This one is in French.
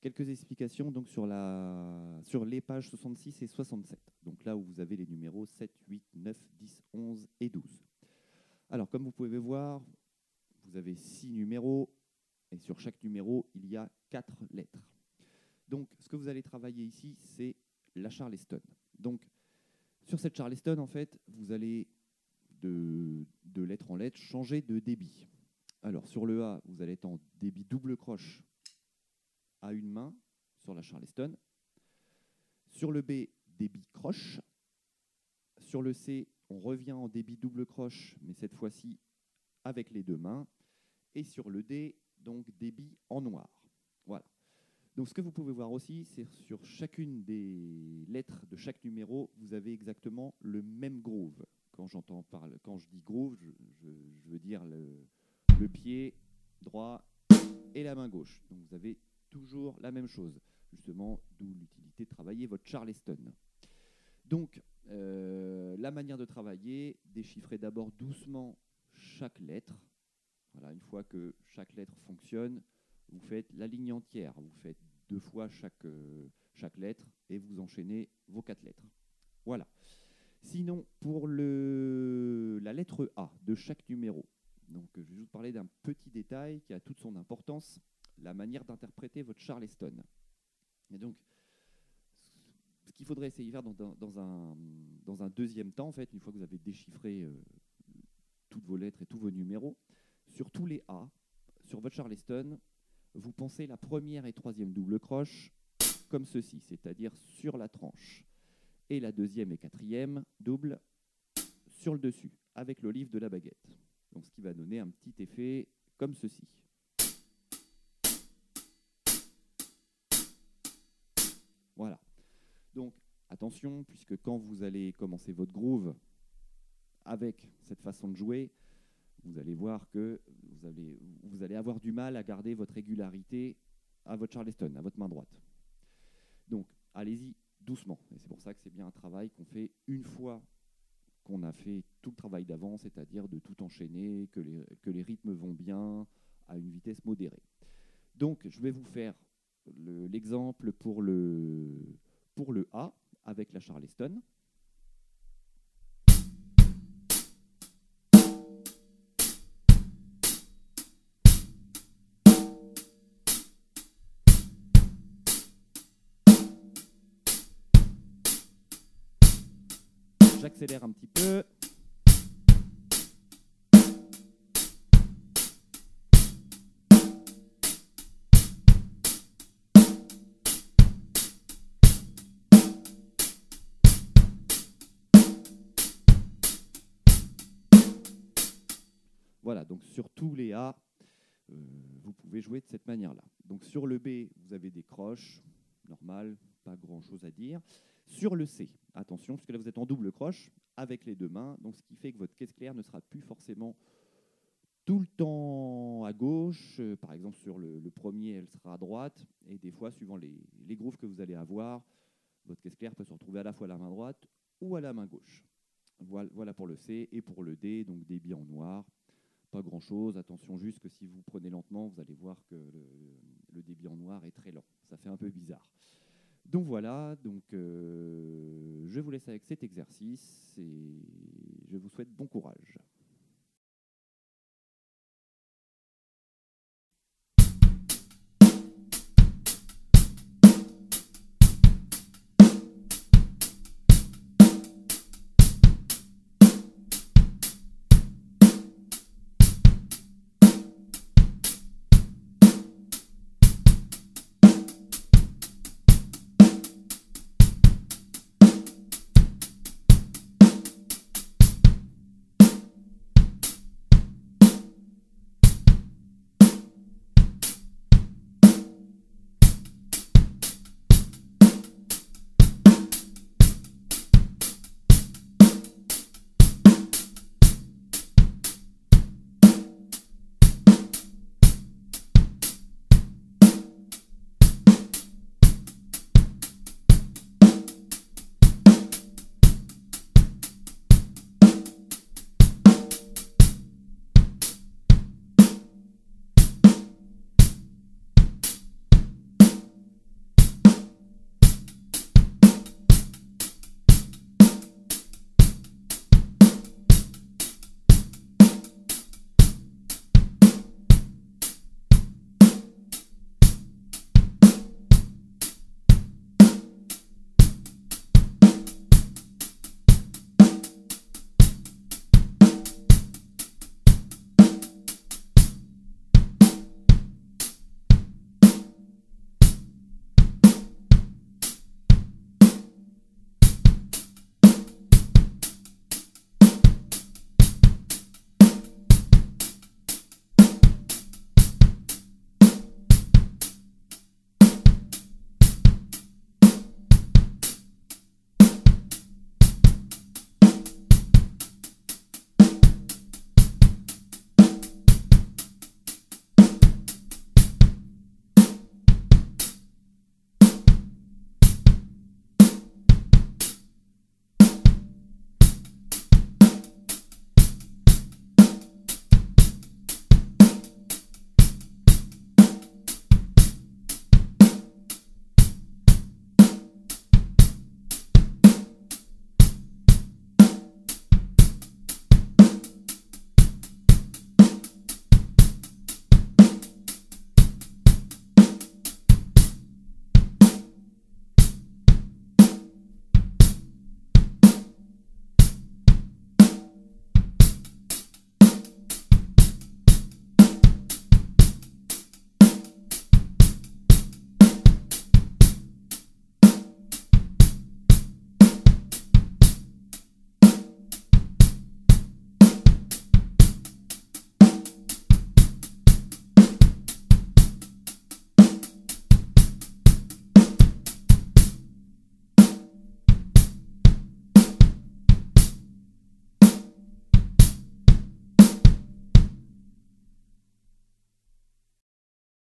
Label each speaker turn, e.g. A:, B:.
A: quelques explications donc, sur les pages 66 et 67. Donc là où vous avez les numéros 7, 8, 9, 10, 11 et 12. Alors, comme vous pouvez voir, vous avez 6 numéros et sur chaque numéro, il y a 4 lettres. Donc, ce que vous allez travailler ici, c'est la Charleston. Donc, sur cette Charleston, en fait, vous allez de lettre en lettre changer de débit. Alors, sur le A, vous allez être en débit double croche à une main sur la Charleston. Sur le B, débit croche. Sur le C, on revient en débit double croche, mais cette fois-ci avec les deux mains. Et sur le D, donc débit en noir. Voilà. Donc ce que vous pouvez voir aussi, c'est sur chacune des lettres de chaque numéro, vous avez exactement le même groove. Quand je dis groove, je veux dire le pied droit et la main gauche. Donc vous avez toujours la même chose. Justement, d'où l'utilité de travailler votre Charleston. Donc, la manière de travailler, déchiffrez d'abord doucement chaque lettre. Voilà, une fois que chaque lettre fonctionne, vous faites la ligne entière. Vous faites 2 fois chaque lettre et vous enchaînez vos 4 lettres. Voilà. Sinon, pour la lettre A de chaque numéro, donc, je vais juste parler d'un petit détail qui a toute son importance, la manière d'interpréter votre Charleston. Et donc, ce qu'il faudrait essayer de faire dans un deuxième temps, en fait, une fois que vous avez déchiffré toutes vos lettres et tous vos numéros, sur tous les A, sur votre Charleston, vous pensez la première et troisième double croche comme ceci, c'est-à-dire sur la tranche, et la deuxième et quatrième double sur le dessus, avec l'olive de la baguette. Donc, ce qui va donner un petit effet comme ceci. Voilà. Donc, attention, puisque quand vous allez commencer votre groove avec cette façon de jouer, vous allez voir que vous allez avoir du mal à garder votre régularité à votre Charleston, à votre main droite. Donc, allez-y doucement. Et c'est pour ça que c'est bien un travail qu'on fait une fois qu'on a fait tout le travail d'avant, c'est-à-dire de tout enchaîner, que les rythmes vont bien, à une vitesse modérée. Donc, je vais vous faire l'exemple pour le A avec la Charleston. J'accélère un petit peu. Voilà, donc sur tous les A, vous pouvez jouer de cette manière-là. Donc sur le B, vous avez des croches, normal, pas grand-chose à dire. Sur le C, attention, parce que là vous êtes en double croche avec les deux mains, donc ce qui fait que votre caisse claire ne sera plus forcément tout le temps à gauche. Par exemple, sur le premier, elle sera à droite, et des fois, suivant les grooves que vous allez avoir, votre caisse claire peut se retrouver à la fois à la main droite ou à la main gauche. Voilà pour le C, et pour le D, donc débit en noir. Pas grand-chose. Attention juste que si vous prenez lentement, vous allez voir que le débit en noir est très lent. Ça fait un peu bizarre. Donc voilà, je vous laisse avec cet exercice et je vous souhaite bon courage.